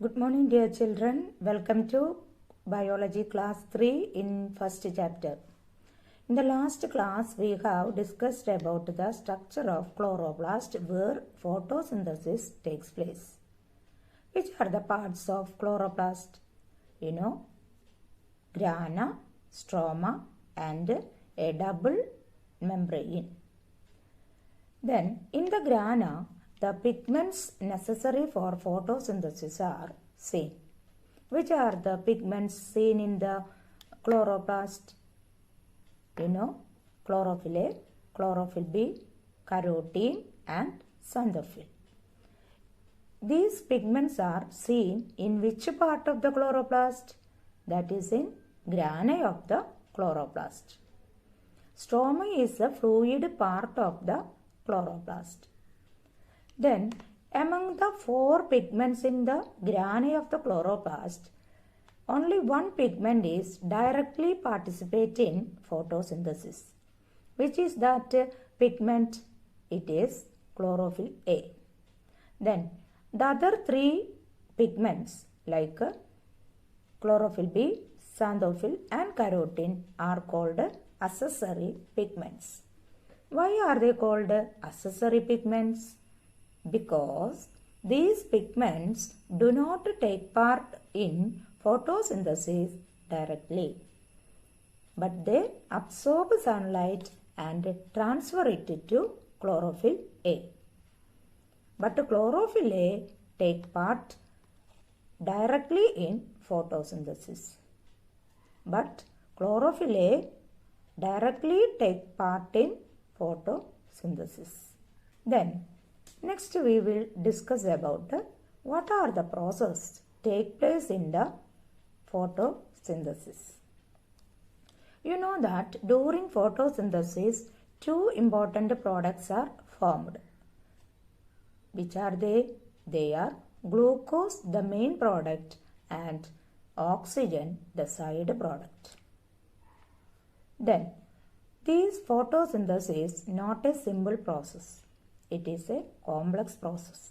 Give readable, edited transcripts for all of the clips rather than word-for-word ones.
Good morning, dear children. Welcome to Biology class 3 in first chapter. In the last class, we have discussed about the structure of chloroplast where photosynthesis takes place. Which are the parts of chloroplast? Grana, stroma and a double membrane. Then, in the grana, the pigments necessary for photosynthesis are seen. Which are the pigments seen in the chloroplast? Chlorophyll A, chlorophyll B, carotene and xanthophyll. These pigments are seen in which part of the chloroplast? That is in grana of the chloroplast. Stroma is the fluid part of the chloroplast. Then, among the 4 pigments in the grana of the chloroplast, only one pigment is directly participate in photosynthesis. Which is that pigment? It is chlorophyll A. Then, the other 3 pigments like chlorophyll B, xanthophyll and carotene are called accessory pigments. Why are they called accessory pigments? Because these pigments do not take part in photosynthesis directly, but they absorb sunlight and transfer it to chlorophyll A. But chlorophyll A take part directly in photosynthesis. But chlorophyll A directly take part in photosynthesis. Then next we will discuss about what are the processes take place in the photosynthesis. You know that during photosynthesis 2 important products are formed. Which are they? They are glucose, the main product, and oxygen, the side product. Then this photosynthesis is not a simple process. It is a complex process.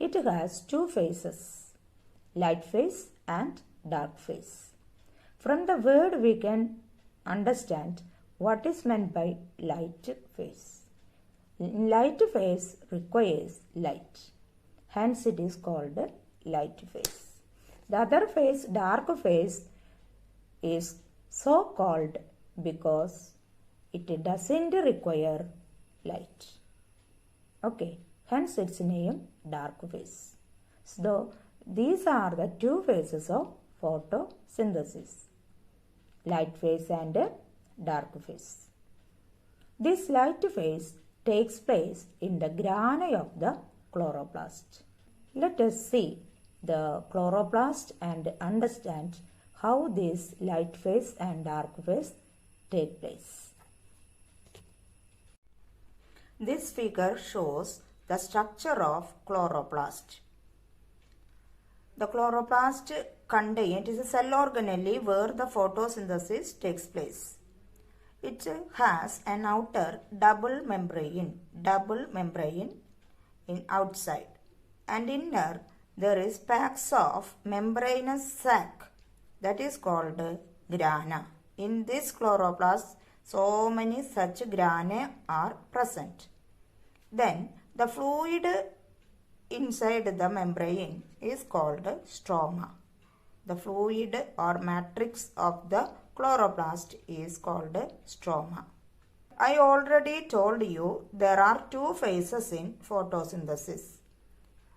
It has 2 phases, light phase and dark phase. From the word we can understand what is meant by light phase. Light phase requires light. Hence it is called light phase. The other phase, dark phase, is so called because it doesn't require light. Okay, hence its name dark phase. So these are the 2 phases of photosynthesis, light phase and dark phase. This light phase takes place in the grana of the chloroplast. Let us see the chloroplast and understand how this light phase and dark phase take place. This figure shows the structure of chloroplast. The chloroplast contains, it is a cell organelle where the photosynthesis takes place. It has an outer double membrane in outside, and inner there is packs of membranous sac that is called grana. In this chloroplast, so many such grana are present. Then the fluid inside the membrane is called stroma. The fluid or matrix of the chloroplast is called stroma. I already told you there are 2 phases in photosynthesis.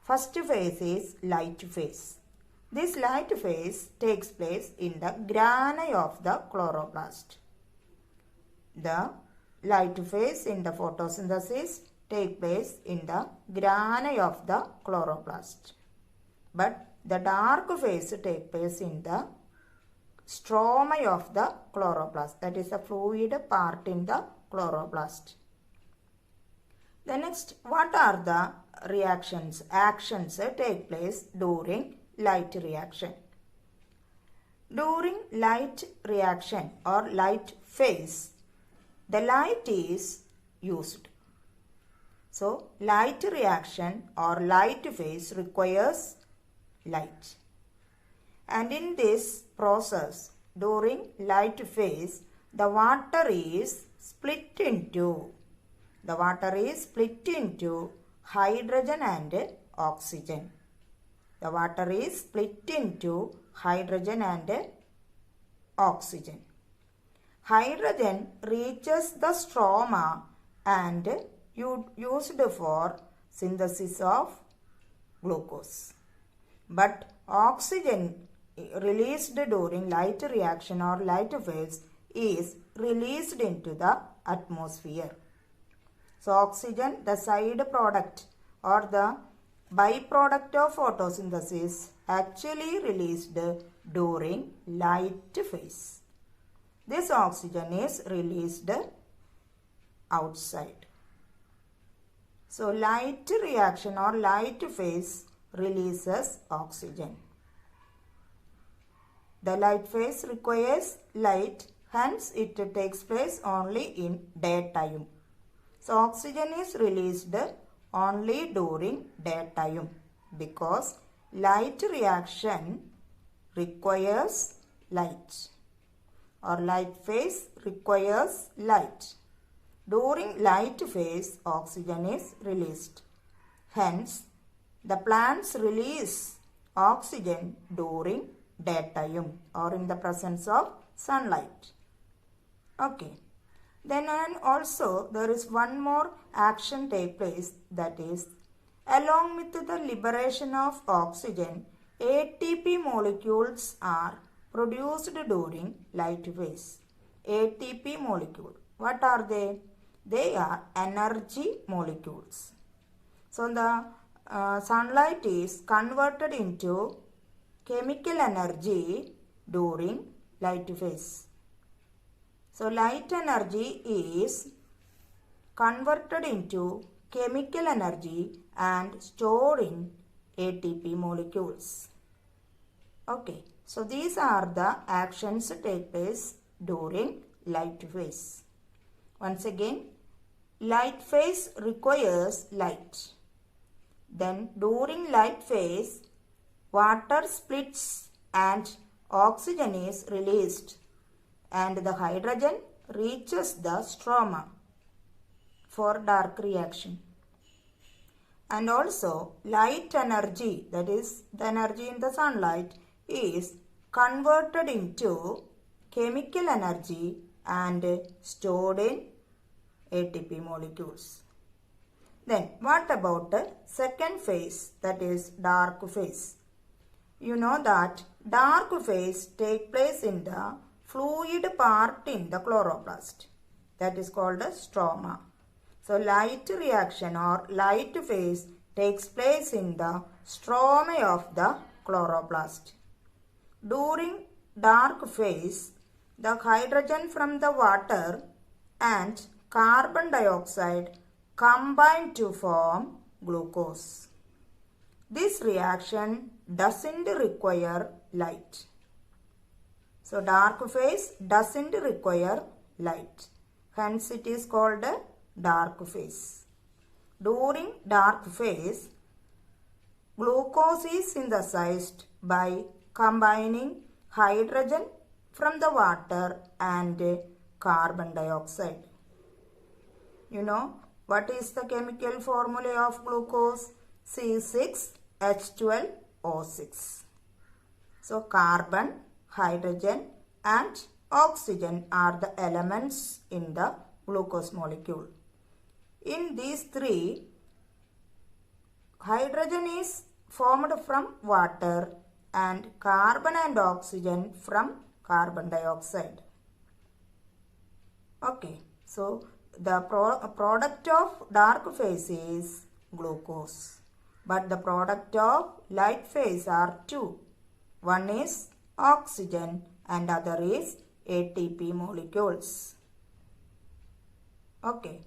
First phase is light phase. This light phase takes place in the grana of the chloroplast. The light phase in the photosynthesis take place in the grana of the chloroplast. But the dark phase take place in the stroma of the chloroplast. That is the fluid part in the chloroplast. The next, what are the actions take place during light reaction? During light reaction or light phase, the light is used. So, light reaction or light phase requires light. And in this process, during light phase, the water is split into hydrogen and oxygen. The water is split into hydrogen and oxygen. Hydrogen reaches the stroma and used for synthesis of glucose. But oxygen released during light reaction or light phase is released into the atmosphere. So oxygen, the side product or the byproduct of photosynthesis, actually released during light phase. This oxygen is released outside. So light reaction or light phase releases oxygen. The light phase requires light, hence it takes place only in daytime. So oxygen is released only during daytime because light reaction requires light or light phase requires light. During light phase, oxygen is released. Hence, the plants release oxygen during daytime or in the presence of sunlight. Okay. Then and also there is one more action take place, that is, along with the liberation of oxygen, ATP molecules are produced during light phase. ATP molecule, what are they? They are energy molecules. So the sunlight is converted into chemical energy during light phase. So light energy is converted into chemical energy and stored in ATP molecules. Okay, so these are the actions take place during light phase. Once again, light phase requires light. Then during light phase, water splits and oxygen is released and the hydrogen reaches the stroma for dark reaction. And also light energy, that is the energy in the sunlight, is converted into chemical energy and stored in ATP molecules. Then what about the second phase, that is dark phase? You know that dark phase takes place in the fluid part in the chloroplast, that is called a stroma. So light reaction or light phase takes place in the stroma of the chloroplast. During dark phase, the hydrogen from the water and carbon dioxide combine to form glucose. This reaction doesn't require light. So dark phase doesn't require light. Hence it is called a dark phase. During dark phase, glucose is synthesized by combining hydrogen from the water and carbon dioxide. You know what is the chemical formula of glucose? C6H12O6. So carbon, hydrogen and oxygen are the elements in the glucose molecule. In these three, hydrogen is formed from water and carbon and oxygen from carbon dioxide. Okay, so the product of dark phase is glucose, but the product of light phase are two. One is oxygen and other is ATP molecules. Okay,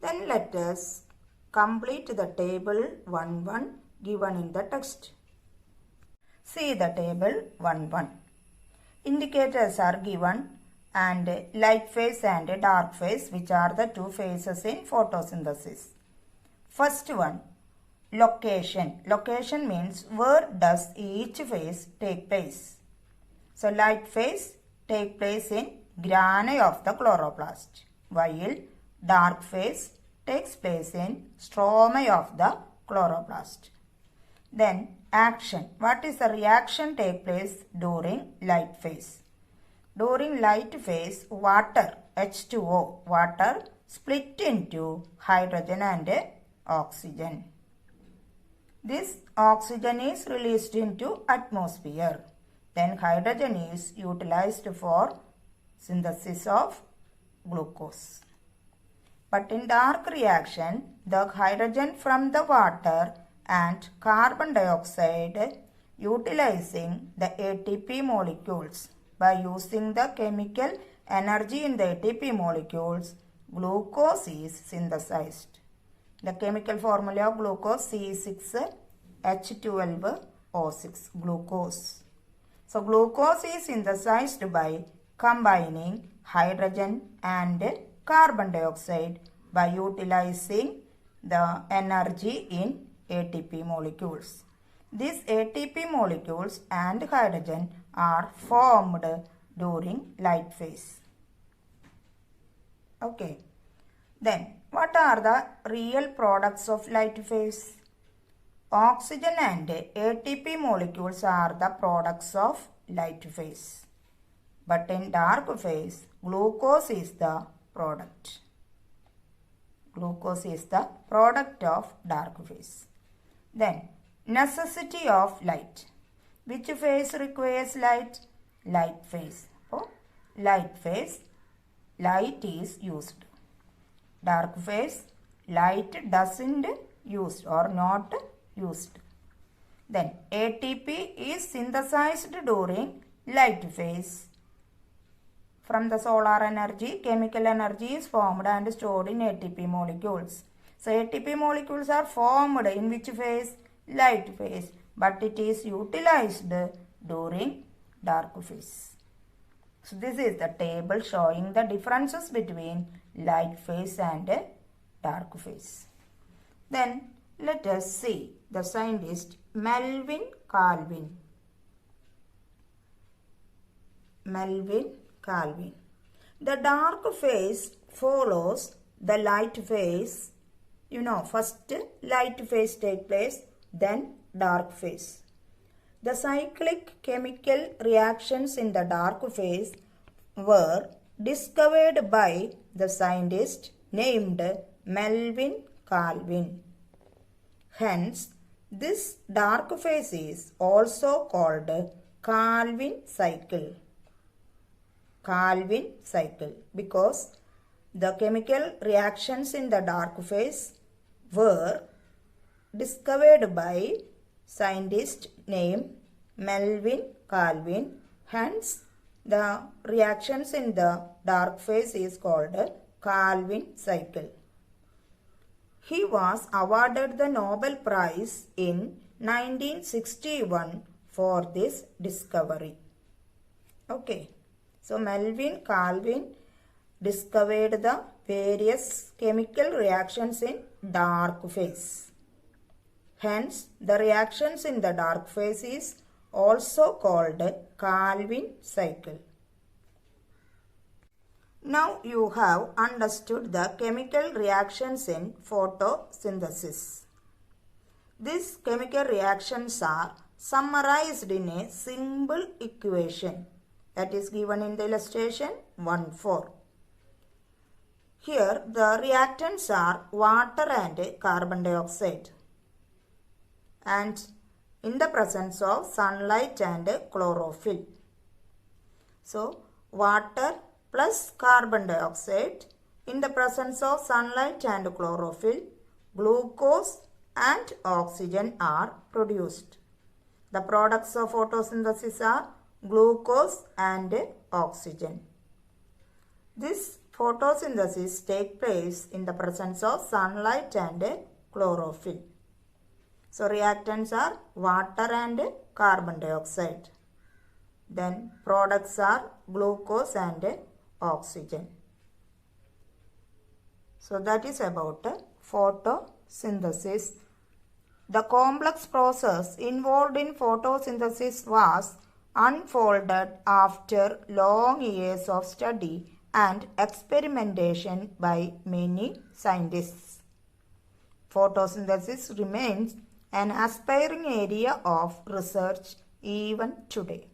then let us complete the table 1-1 given in the text. See the table 1-1. Indicators are given and light phase and dark phase, which are the two phases in photosynthesis. First one, location. Location means where does each phase take place. So light phase take place in granae of the chloroplast, while dark phase takes place in stromae of the chloroplast. Then action. What is the reaction take place during light phase? During light phase, water, H2O, water split into hydrogen and oxygen. This oxygen is released into atmosphere. Then hydrogen is utilized for synthesis of glucose. But in dark reaction, the hydrogen from the water and carbon dioxide utilizing the ATP molecules. By using the chemical energy in the ATP molecules, glucose is synthesized. The chemical formula of glucose C6H12O6, glucose. So glucose is synthesized by combining hydrogen and carbon dioxide by utilizing the energy in ATP molecules. These ATP molecules and hydrogen are formed during light phase. Okay. Then what are the real products of light phase? Oxygen and ATP molecules are the products of light phase. But in dark phase, glucose is the product. Glucose is the product of dark phase. Then necessity of light. Which phase requires light? Light phase. For light phase, light is used. Dark phase, light doesn't used or not used. Then ATP is synthesized during light phase. From the solar energy, chemical energy is formed and stored in ATP molecules. So ATP molecules are formed in which phase? Light phase. But it is utilized during dark phase. So this is the table showing the differences between light phase and dark phase. Then let us see the scientist Melvin Calvin. Melvin Calvin. The dark phase follows the light phase. First light phase take place, then dark phase. The cyclic chemical reactions in the dark phase were discovered by the scientist named Melvin Calvin. Hence, this dark phase is also called Calvin cycle. Calvin cycle, because the chemical reactions in the dark phase were discovered by scientist named Melvin Calvin. Hence, the reactions in the dark phase is called Calvin cycle. He was awarded the Nobel Prize in 1961 for this discovery. Okay. So Melvin Calvin discovered the various chemical reactions in dark phase. Hence, the reactions in the dark phase is also called Calvin cycle. Now you have understood the chemical reactions in photosynthesis. These chemical reactions are summarized in a simple equation that is given in the illustration 1-4. Here the reactants are water and carbon dioxide, and in the presence of sunlight and chlorophyll. So water plus carbon dioxide, in the presence of sunlight and chlorophyll, glucose and oxygen are produced. The products of photosynthesis are glucose and oxygen. This photosynthesis takes place in the presence of sunlight and chlorophyll. So reactants are water and carbon dioxide. Then products are glucose and oxygen. So that is about photosynthesis the complex process involved in photosynthesis was unfolded after long years of study and experimentation by many scientists. Photosynthesis remains an aspiring area of research even today.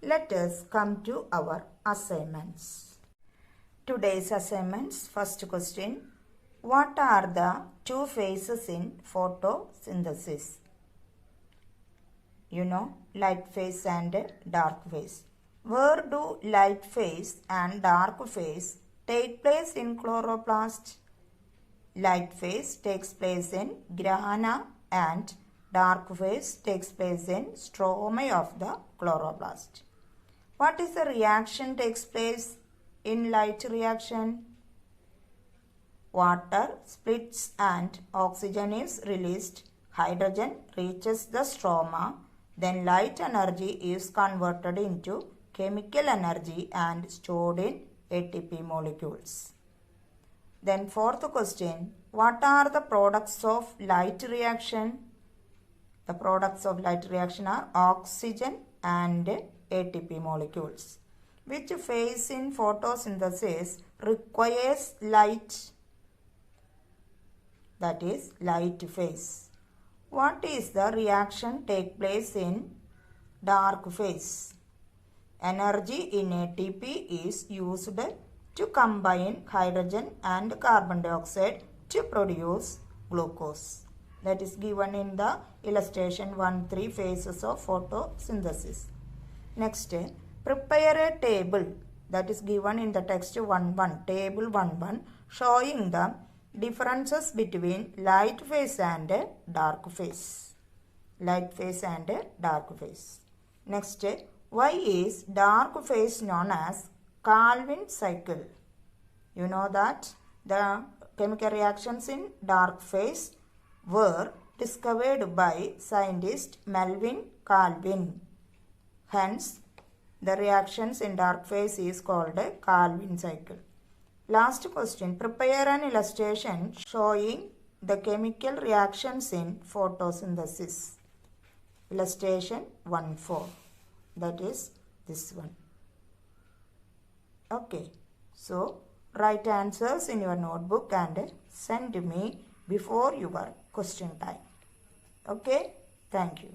Let us come to our assignments. Today's assignments. First question. What are the two phases in photosynthesis? You know, light phase and dark phase. Where do light phase and dark phase take place in chloroplast? Light phase takes place in grana and dark phase takes place in stroma of the chloroplast. What is the reaction takes place in light reaction? Water splits and oxygen is released. Hydrogen reaches the stroma. Then light energy is converted into chemical energy and stored in ATP molecules. Then fourth question. What are the products of light reaction? The products of light reaction are oxygen and ATP molecules. Which phase in photosynthesis requires light? That is light phase. What is the reaction take place in dark phase? Energy in ATP is used to combine hydrogen and carbon dioxide to produce glucose. That is given in the illustration 1-3 phases of photosynthesis. Next, prepare a table that is given in the text 1-1, table 1-1, showing the differences between light phase and dark phase. Light phase and dark phase. Next, why is dark phase known as Calvin cycle? You know that the chemical reactions in dark phase were discovered by scientist Melvin Calvin. Hence, the reactions in dark phase is called a Calvin cycle. Last question. Prepare an illustration showing the chemical reactions in photosynthesis. Illustration 1-4. That is this one. Okay. So, write answers in your notebook and send me before your question time. Okay. Thank you.